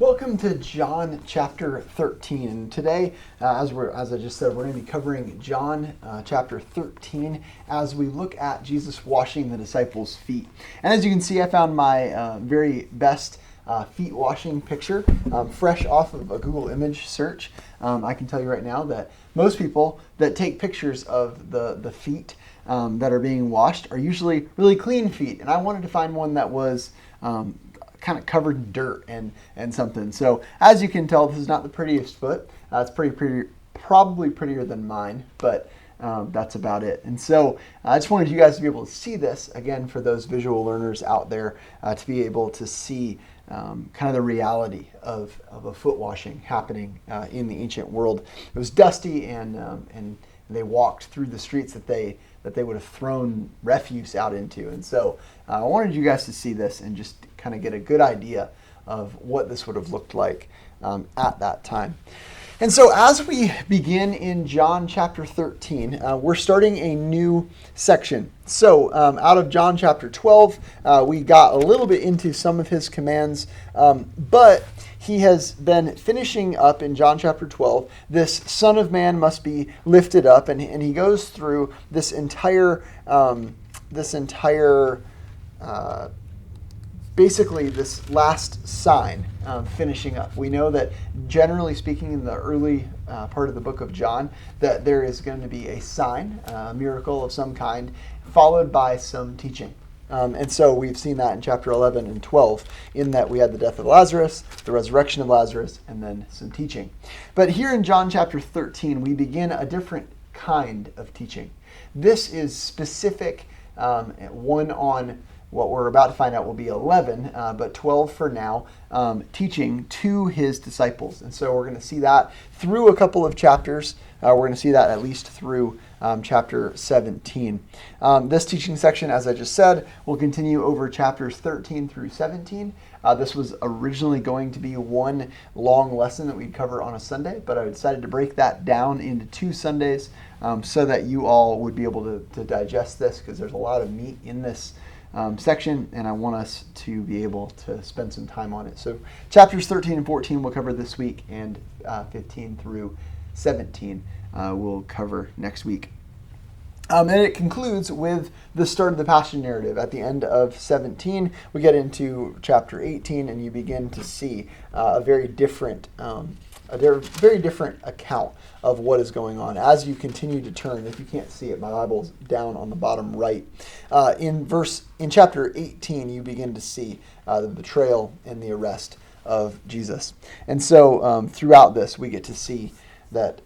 Welcome to John chapter 13. And today, as I just said, we're going to be covering John chapter 13 as we look at Jesus washing the disciples' feet. And as you can see, I found my very best feet washing picture fresh off of a Google image search. I can tell you right now that most people that take pictures of the feet that are being washed are usually really clean feet. And I wanted to find one that was kind of covered in dirt and something. So as you can tell, this is not the prettiest foot. It's pretty, probably prettier than mine, but that's about it. And so I just wanted you guys to be able to see this, again, for those visual learners out there, to be able to see kind of the reality of a foot washing happening in the ancient world. It was dusty, and they walked through the streets that they would have thrown refuse out into. And so I wanted you guys to see this and just kind of get a good idea of what this would have looked like at that time. And so as we begin in John chapter 13, we're starting a new section. So out of John chapter 12, we got a little bit into some of his commands, but he has been finishing up in John chapter 12, this Son of Man must be lifted up, and he goes through this entire basically this last sign finishing up. We know that generally speaking in the early part of the book of John, that there is going to be a sign, a miracle of some kind, followed by some teaching. And so we've seen that in chapter 11 and 12, in that we had the death of Lazarus, the resurrection of Lazarus, and then some teaching. But here in John chapter 13, we begin a different kind of teaching. This is specific, one on what we're about to find out will be 11, but 12 for now, teaching to his disciples. And so we're going to see that through a couple of chapters. We're going to see that at least through chapter 17. This teaching section, as I just said, will continue over chapters 13 through 17. This was originally going to be one long lesson that we'd cover on a Sunday, but I decided to break that down into 2 Sundays so that you all would be able to digest this, because there's a lot of meat in this section, and I want us to be able to spend some time on it. So chapters 13 and 14 we'll cover this week, and 15 through 17 we'll cover next week. And it concludes with the start of the Passion narrative. At the end of 17, we get into chapter 18, and you begin to see a very different account of what is going on as you continue to turn. If you can't see it, my Bible's down on the bottom right. In chapter 18, you begin to see the betrayal and the arrest of Jesus. And so throughout this, we get to see that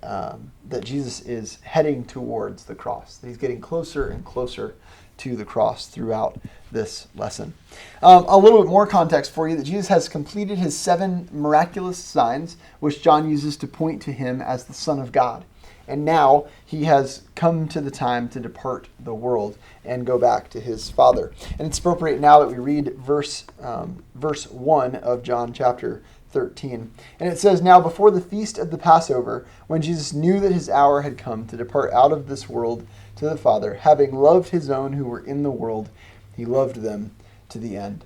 Jesus is heading towards the cross. That he's getting closer and closer to the cross throughout this lesson. A little bit more context for you, that Jesus has completed his 7 miraculous signs, which John uses to point to him as the Son of God. And now he has come to the time to depart the world and go back to his Father. And it's appropriate now that we read verse 1 of John chapter 13. And it says, "Now before the feast of the Passover, when Jesus knew that his hour had come to depart out of this world to the Father, having loved his own who were in the world, he loved them to the end."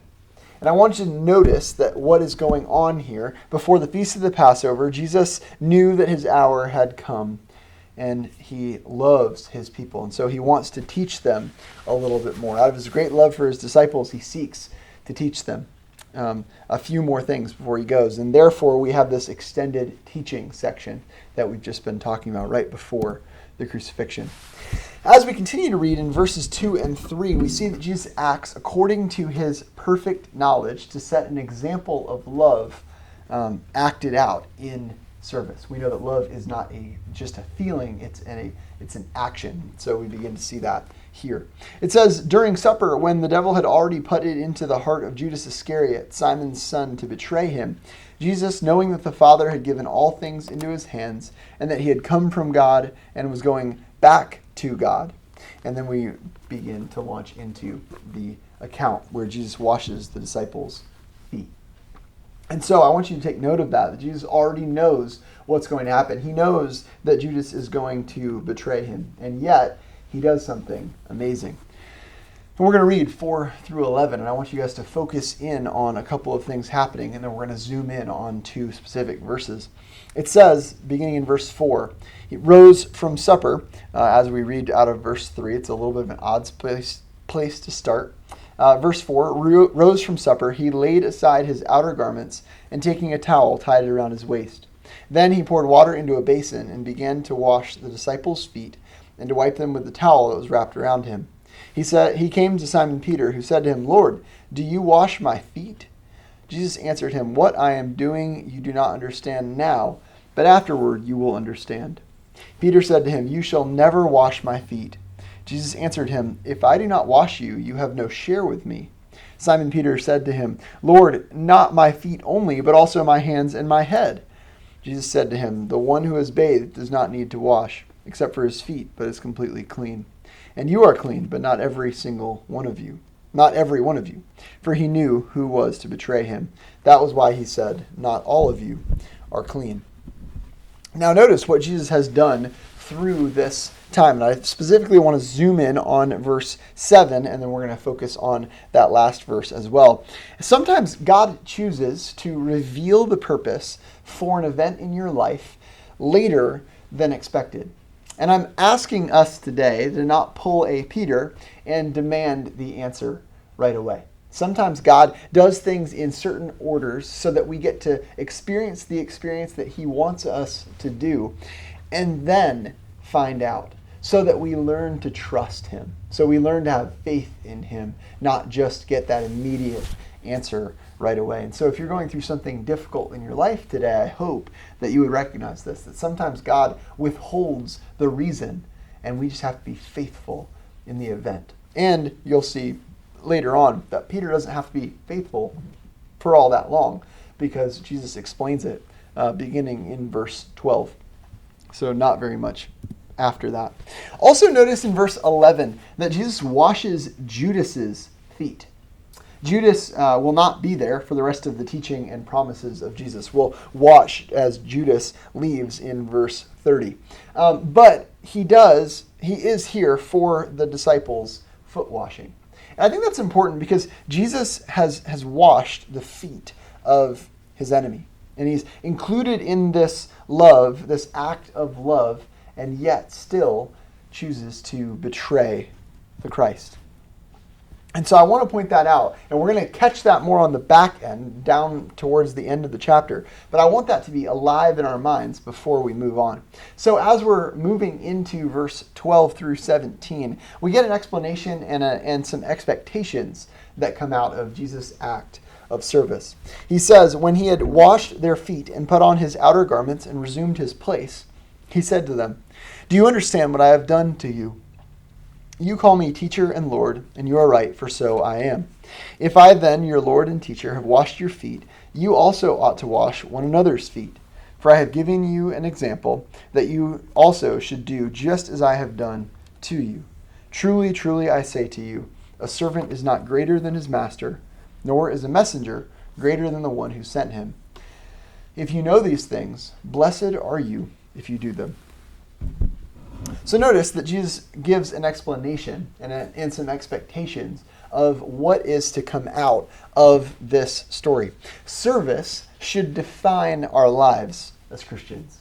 And I want you to notice that what is going on here, before the feast of the Passover, Jesus knew that his hour had come, and he loves his people. And so he wants to teach them a little bit more. Out of his great love for his disciples, he seeks to teach them a few more things before he goes. And therefore, we have this extended teaching section that we've just been talking about right before the crucifixion. As we continue to read in verses 2 and 3, we see that Jesus acts according to his perfect knowledge to set an example of love acted out in service. We know that love is not just a feeling, it's an action. So we begin to see that here. It says, "During supper, when the devil had already put it into the heart of Judas Iscariot, Simon's son, to betray him, Jesus, knowing that the Father had given all things into his hands, and that he had come from God and was going back to God." And then we begin to launch into the account where Jesus washes the disciples' feet. And so I want you to take note of that Jesus already knows what's going to happen. He knows that Judas is going to betray him, and yet he does something amazing. And we're going to read 4 through 11, and I want you guys to focus in on a couple of things happening, and then we're going to zoom in on 2 specific verses. It says, beginning in verse 4, he rose from supper. As we read out of verse 3, it's a little bit of an odd place to start. Verse 4, rose from supper, he laid aside his outer garments, and taking a towel, tied it around his waist. Then he poured water into a basin and began to wash the disciples' feet and to wipe them with the towel that was wrapped around him. He came to Simon Peter, who said to him, "Lord, do you wash my feet?" Jesus answered him, "What I am doing you do not understand now, but afterward you will understand." Peter said to him, "You shall never wash my feet." Jesus answered him, "If I do not wash you, you have no share with me." Simon Peter said to him, "Lord, not my feet only, but also my hands and my head." Jesus said to him, "The one who is bathed does not need to wash, except for his feet, but is completely clean. And you are clean, but not every one of you. For he knew who was to betray him. That was why he said, "Not all of you are clean." Now notice what Jesus has done through this time. And I specifically want to zoom in on verse 7, and then we're going to focus on that last verse as well. Sometimes God chooses to reveal the purpose for an event in your life later than expected. And I'm asking us today to not pull a Peter and demand the answer right away. Sometimes God does things in certain orders so that we get to experience the experience that he wants us to do, and then find out, so that we learn to trust him. So we learn to have faith in him, not just get that immediate answer right away. And so if you're going through something difficult in your life today, I hope that you would recognize this, that sometimes God withholds the reason, and we just have to be faithful in the event. And you'll see later on that Peter doesn't have to be faithful for all that long, because Jesus explains it beginning in verse 12. So not very much after that. Also notice in verse 11 that Jesus washes Judas's feet. Judas will not be there for the rest of the teaching and promises of Jesus. We'll watch as Judas leaves in verse 30. But he is here for the disciples' foot washing. And I think that's important because Jesus has washed the feet of his enemy. And he's included in this love, this act of love, and yet still chooses to betray the Christ. And so I want to point that out, and we're going to catch that more on the back end, down towards the end of the chapter, but I want that to be alive in our minds before we move on. So as we're moving into verse 12 through 17, we get an explanation and some expectations that come out of Jesus' act of service. He says, when he had washed their feet and put on his outer garments and resumed his place, he said to them, "Do you understand what I have done to you? You call me teacher and Lord, and you are right, for so I am. If I then, your Lord and teacher, have washed your feet, you also ought to wash one another's feet. For I have given you an example that you also should do just as I have done to you. Truly, truly, I say to you, a servant is not greater than his master, nor is a messenger greater than the one who sent him. If you know these things, blessed are you if you do them." So notice that Jesus gives an explanation and some expectations of what is to come out of this story. Service should define our lives as Christians.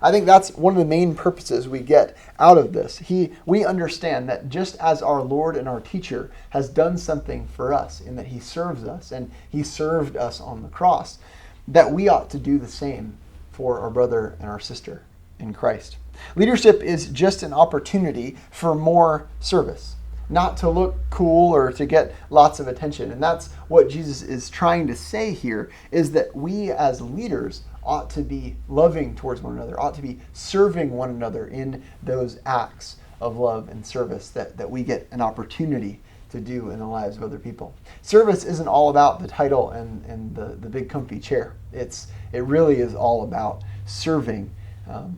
I think that's one of the main purposes we get out of this. We understand that just as our Lord and our teacher has done something for us in that he serves us and he served us on the cross, that we ought to do the same for our brother and our sister in Christ. Leadership is just an opportunity for more service, not to look cool or to get lots of attention. And that's what Jesus is trying to say here, is that we as leaders ought to be loving towards one another, ought to be serving one another in those acts of love and service that we get an opportunity to do in the lives of other people. Service isn't all about the title and the big comfy chair. It really is all about serving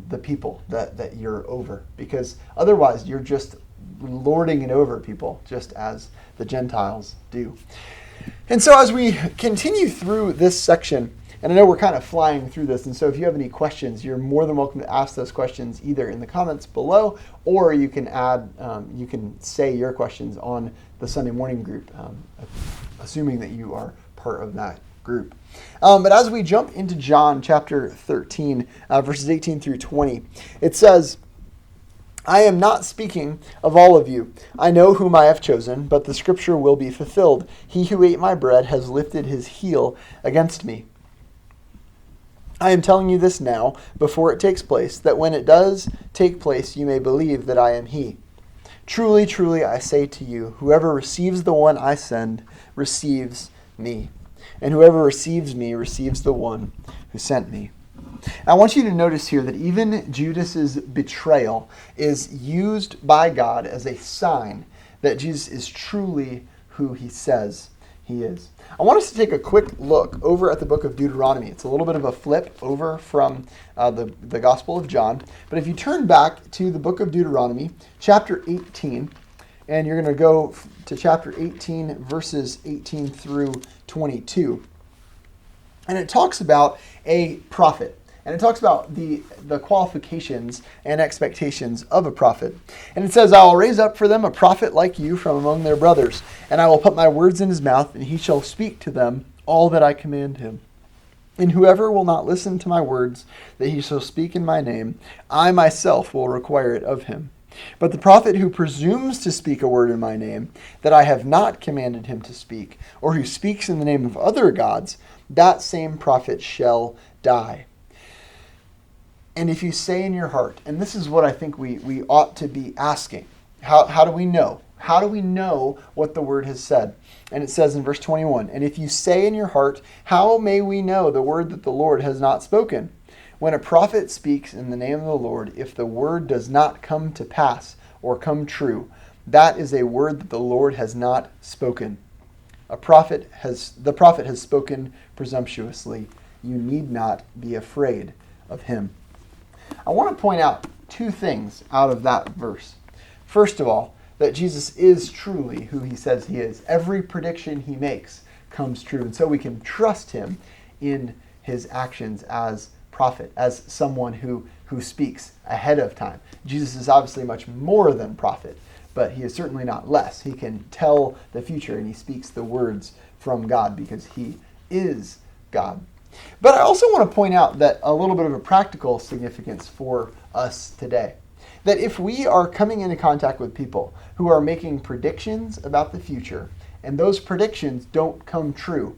the people that you're over, because otherwise you're just lording it over people, just as the Gentiles do. And so as we continue through this section, And I know we're kind of flying through this, and so if you have any questions, you're more than welcome to ask those questions either in the comments below, or you can you can say your questions on the Sunday morning group, assuming that you are part of that group. But as we jump into John chapter 13, verses 18 through 20, it says, I am not speaking of all of you. I know whom I have chosen, but the scripture will be fulfilled. He who ate my bread has lifted his heel against me. I am telling you this now, before it takes place, that when it does take place, you may believe that I am he. Truly, truly, I say to you, whoever receives the one I send receives me. And whoever receives me receives the one who sent me. I want you to notice here that even Judas's betrayal is used by God as a sign that Jesus is truly who he says he is. I want us to take a quick look over at the book of Deuteronomy. It's a little bit of a flip over from the Gospel of John. But if you turn back to the book of Deuteronomy, chapter 18, and you're going to go to chapter 18, verses 18 through 22. And it talks about a prophet. And it talks about the qualifications and expectations of a prophet. And it says, I will raise up for them a prophet like you from among their brothers, and I will put my words in his mouth, and he shall speak to them all that I command him. And whoever will not listen to my words that he shall speak in my name, I myself will require it of him. But the prophet who presumes to speak a word in my name that I have not commanded him to speak, or who speaks in the name of other gods, that same prophet shall die. And if you say in your heart, and this is what I think we ought to be asking, how do we know? How do we know what the word has said? And it says in verse 21, and if you say in your heart, how may we know the word that the Lord has not spoken? When a prophet speaks in the name of the Lord, if the word does not come to pass or come true, that is a word that the Lord has not spoken. The prophet has spoken presumptuously. You need not be afraid of him. I want to point out two things out of that verse. First of all, that Jesus is truly who he says he is. Every prediction he makes comes true. And so we can trust him in his actions as prophet, as someone who speaks ahead of time. Jesus is obviously much more than prophet, but he is certainly not less. He can tell the future, and he speaks the words from God because he is God. But I also want to point out that a little bit of a practical significance for us today. That if we are coming into contact with people who are making predictions about the future, and those predictions don't come true,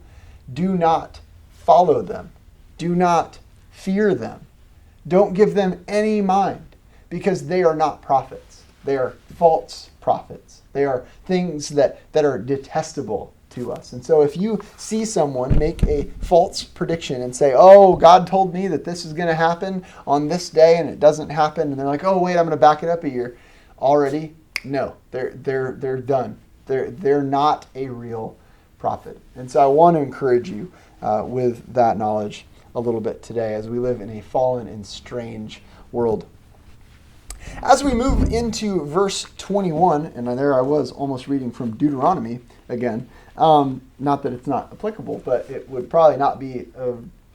do not follow them. Do not fear them. Don't give them any mind, because they are not prophets. They are false prophets. They are things that are detestable to us. And so if you see someone make a false prediction and say, oh, God told me that this is going to happen on this day, and it doesn't happen, and they're like, oh, wait, I'm going to back it up a year. Already, no, they're done. They're not a real prophet. And so I want to encourage you with that knowledge a little bit today as we live in a fallen and strange world. As we move into verse 21, and there I was almost reading from Deuteronomy again, not that it's not applicable, but it would probably not be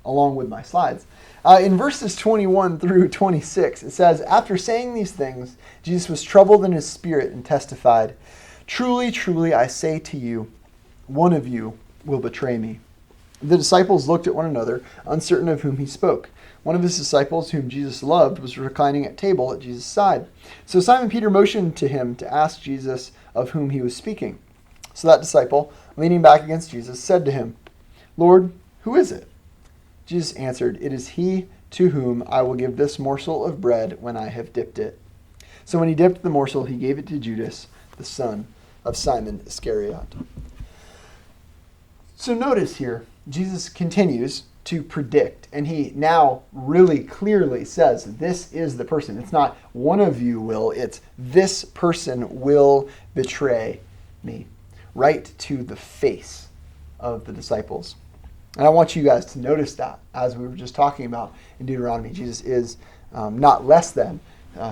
along with my slides. In verses 21 through 26, it says, after saying these things, Jesus was troubled in his spirit and testified, truly, truly, I say to you, one of you will betray me. The disciples looked at one another, uncertain of whom he spoke. One of his disciples, whom Jesus loved, was reclining at table at Jesus' side. So Simon Peter motioned to him to ask Jesus of whom he was speaking. So that disciple, leaning back against Jesus, said to him, Lord, who is it? Jesus answered, it is he to whom I will give this morsel of bread when I have dipped it. So when he dipped the morsel, he gave it to Judas, the son of Simon Iscariot. So notice here, Jesus continues to predict, and he now really clearly says, this is the person. It's not one of you will, it's this person will betray me. Right to the face of the disciples. And I want you guys to notice that, as we were just talking about in Deuteronomy, Jesus is not less than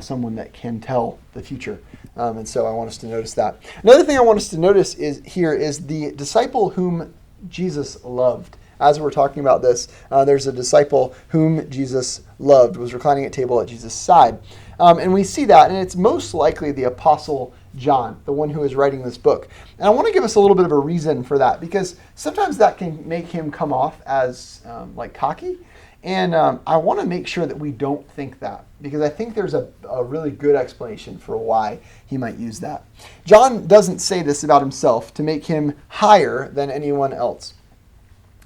someone that can tell the future. And so I want us to notice that. Another thing I want us to notice is the disciple whom Jesus loved. as we're talking about this, there's a disciple whom Jesus loved, was reclining at table at Jesus' side. And we see that, and it's most likely the Apostle John, the one who is writing this book. And I want to give us a little bit of a reason for that, because sometimes that can make him come off as like cocky. And I want to make sure that we don't think that, because I think there's a really good explanation for why he might use that. John doesn't say this about himself to make him higher than anyone else.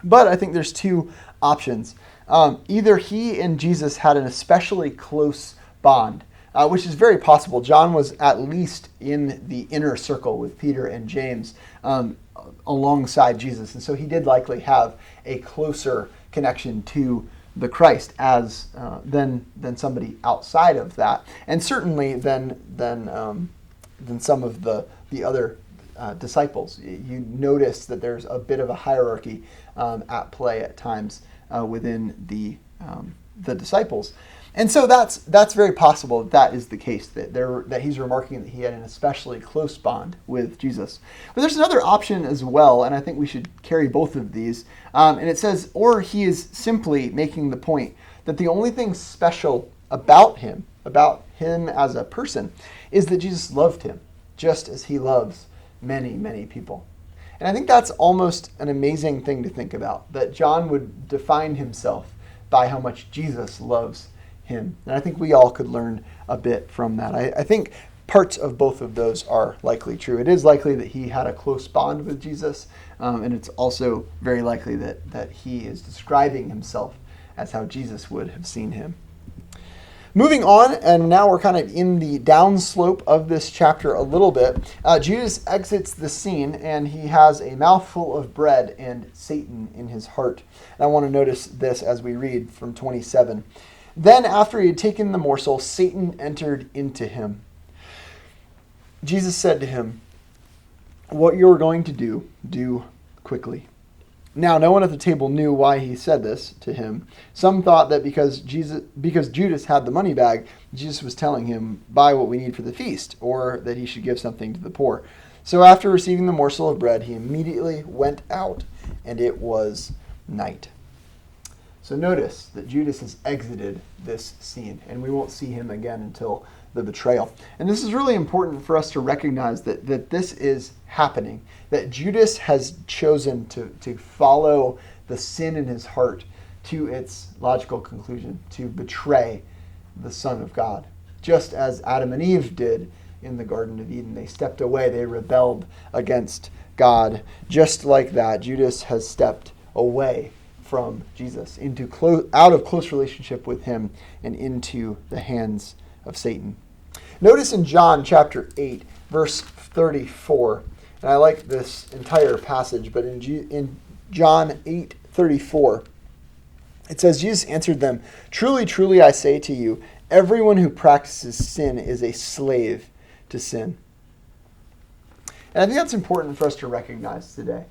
But I think there's two options. Either he and Jesus had an especially close bond, which is very possible. John was at least in the inner circle with Peter and James alongside Jesus. And so he did likely have a closer connection to the Christ as than somebody outside of that, and certainly than some of the other disciples. You notice that there's a bit of a hierarchy at play at times within the disciples. And so that's very possible that is the case, that he's remarking that he had an especially close bond with Jesus. But there's another option as well, and I think we should carry both of these. And it says, or he is simply making the point that the only thing special about him as a person, is that Jesus loved him, just as he loves many, many people. And I think that's almost an amazing thing to think about, that John would define himself by how much Jesus loves him. And I think we all could learn a bit from that. I think parts of both of those are likely true. It is likely that he had a close bond with Jesus, and it's also very likely that he is describing himself as how Jesus would have seen him. Moving on, and now we're kind of in the downslope of this chapter a little bit. Judas exits the scene, and he has a mouthful of bread and Satan in his heart. And I want to notice this as we read from 27. Then, after he had taken the morsel, Satan entered into him. Jesus said to him, "What you are going to do, do quickly." Now, no one at the table knew why he said this to him. Some thought that because Judas had the money bag, Jesus was telling him, "Buy what we need for the feast," or that he should give something to the poor. So after receiving the morsel of bread, he immediately went out, and it was night. So notice that Judas has exited this scene, and we won't see him again until the betrayal. And this is really important for us to recognize that this is happening, that Judas has chosen to follow the sin in his heart to its logical conclusion, to betray the Son of God, just as Adam and Eve did in the Garden of Eden. They stepped away, they rebelled against God. Just like that, Judas has stepped away from Jesus, out of close relationship with him and into the hands of Satan. Notice in John chapter 8, verse 34, and I like this entire passage, but in John 8:34, it says, Jesus answered them, "Truly, truly, I say to you, everyone who practices sin is a slave to sin." And I think that's important for us to recognize today,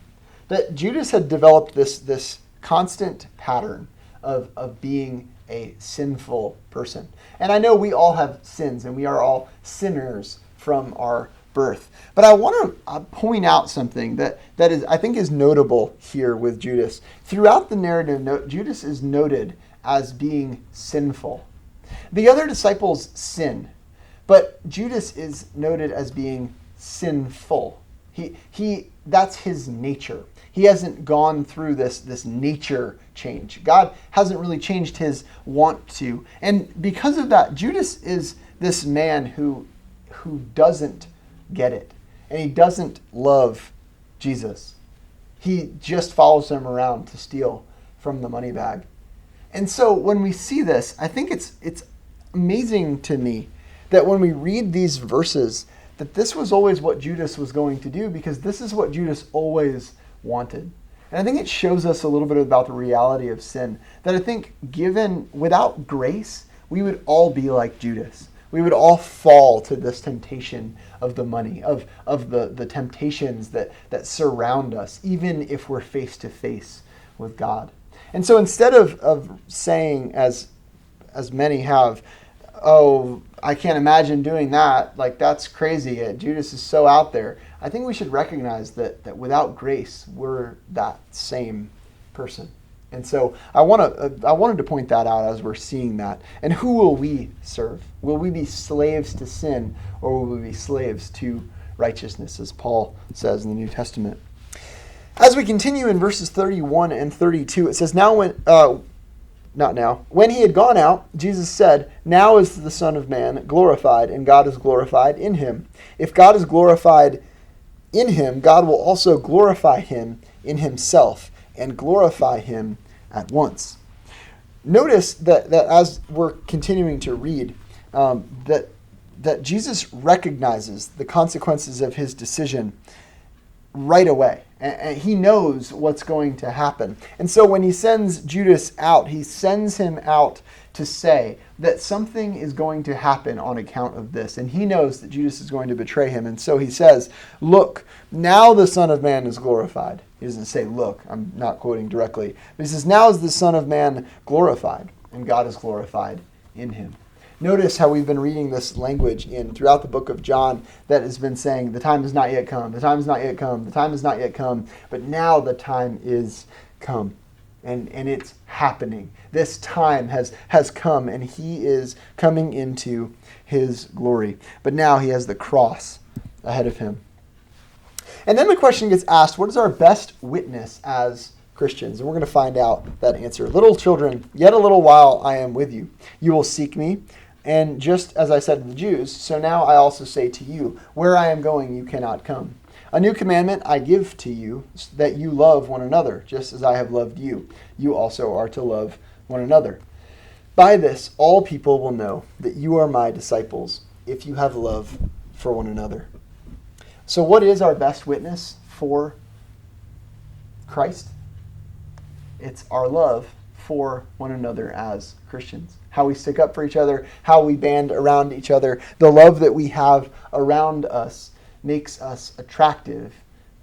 that Judas had developed this constant pattern of being a sinful person. And I know we all have sins, and we are all sinners from our birth. But I want to point out something that is, I think, is notable here with Judas. Throughout the narrative, Judas is noted as being sinful. The other disciples sin, but Judas is noted as being sinful. That's his nature. He hasn't gone through this nature change. God hasn't really changed his want to. And because of that, Judas is this man who doesn't get it. And he doesn't love Jesus. He just follows him around to steal from the money bag. And so when we see this, I think it's amazing to me that when we read these verses, that this was always what Judas was going to do, because this is what Judas always wanted. And I think it shows us a little bit about the reality of sin, that I think without grace, we would all be like Judas. We would all fall to this temptation of the money, of the temptations that surround us, even if we're face to face with God. And so instead of saying, as many have, "Oh, I can't imagine doing that, like that's crazy, Judas is so out there," I think we should recognize that without grace, we're that same person. And so I wanted to point that out as we're seeing that. And who will we serve? Will we be slaves to sin, or will we be slaves to righteousness, as Paul says in the New Testament? As we continue in verses 31 and 32, it says, When he had gone out, Jesus said, "Now is the Son of Man glorified, and God is glorified in him. If God is glorified in him, God will also glorify him in himself, and glorify him at once." Notice that as we're continuing to read, that Jesus recognizes the consequences of his decision right away. And he knows what's going to happen. And so when he sends Judas out, he sends him out to say that something is going to happen on account of this. And he knows that Judas is going to betray him. And so he says, "Look, now the Son of Man is glorified." He doesn't say, "Look," I'm not quoting directly. But he says, "Now is the Son of Man glorified, and God is glorified in him." Notice how we've been reading this language throughout the book of John that has been saying, the time has not yet come, the time has not yet come, the time has not yet come, but now the time is come. And it's happening. This time has come, and he is coming into his glory. But now he has the cross ahead of him. And then the question gets asked, what is our best witness as Christians? And we're going to find out that answer. "Little children, yet a little while I am with you. You will seek me. And just as I said to the Jews, so now I also say to you, where I am going, you cannot come. A new commandment I give to you, that you love one another, just as I have loved you. You also are to love one another. By this, all people will know that you are my disciples, if you have love for one another." So what is our best witness for Christ? It's our love for one another as Christians. How we stick up for each other, how we band around each other. The love that we have around us makes us attractive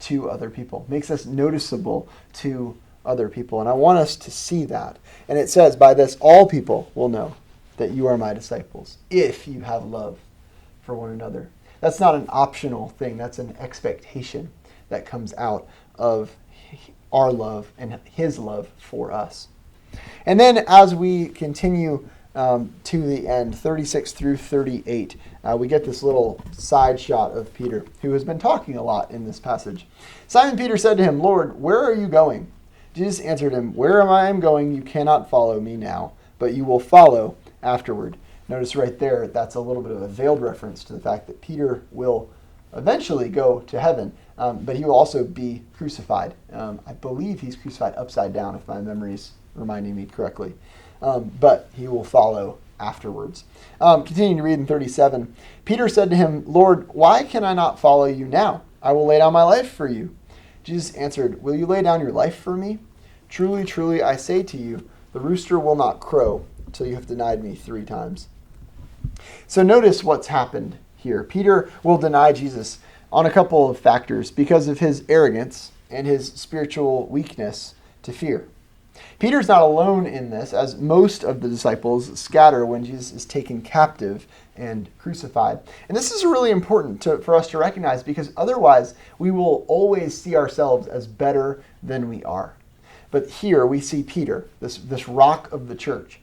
to other people, makes us noticeable to other people. And I want us to see that. And it says, "By this all people will know that you are my disciples, if you have love for one another." That's not an optional thing. That's an expectation that comes out of our love and his love for us. And then as we continue to the end, 36 through 38, we get this little side shot of Peter, who has been talking a lot in this passage. "Simon Peter said to him, 'Lord, where are you going?' Jesus answered him, 'Where I am going, you cannot follow me now, but you will follow afterward.'" Notice right there, that's a little bit of a veiled reference to the fact that Peter will eventually go to heaven, but he will also be crucified. I believe he's crucified upside down, if my memory's reminding me correctly. But he will follow afterwards. Continuing to read in 37, "Peter said to him, 'Lord, why can I not follow you now? I will lay down my life for you.' Jesus answered, 'Will you lay down your life for me? Truly, truly, I say to you, the rooster will not crow until you have denied me 3 times. So notice what's happened here. Peter will deny Jesus on a couple of factors because of his arrogance and his spiritual weakness to fear. Peter's not alone in this, as most of the disciples scatter when Jesus is taken captive and crucified. And this is really important for us to recognize, because otherwise we will always see ourselves as better than we are. But here we see Peter, this rock of the church,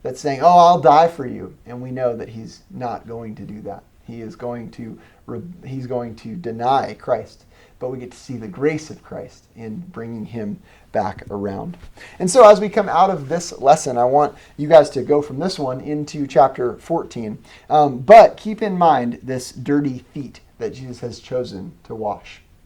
that's saying, "Oh, I'll die for you." And we know that he's not going to do that. He's going to deny Christ. But we get to see the grace of Christ in bringing him back around. And so as we come out of this lesson, I want you guys to go from this one into chapter 14. But keep in mind this dirty feet that Jesus has chosen to wash.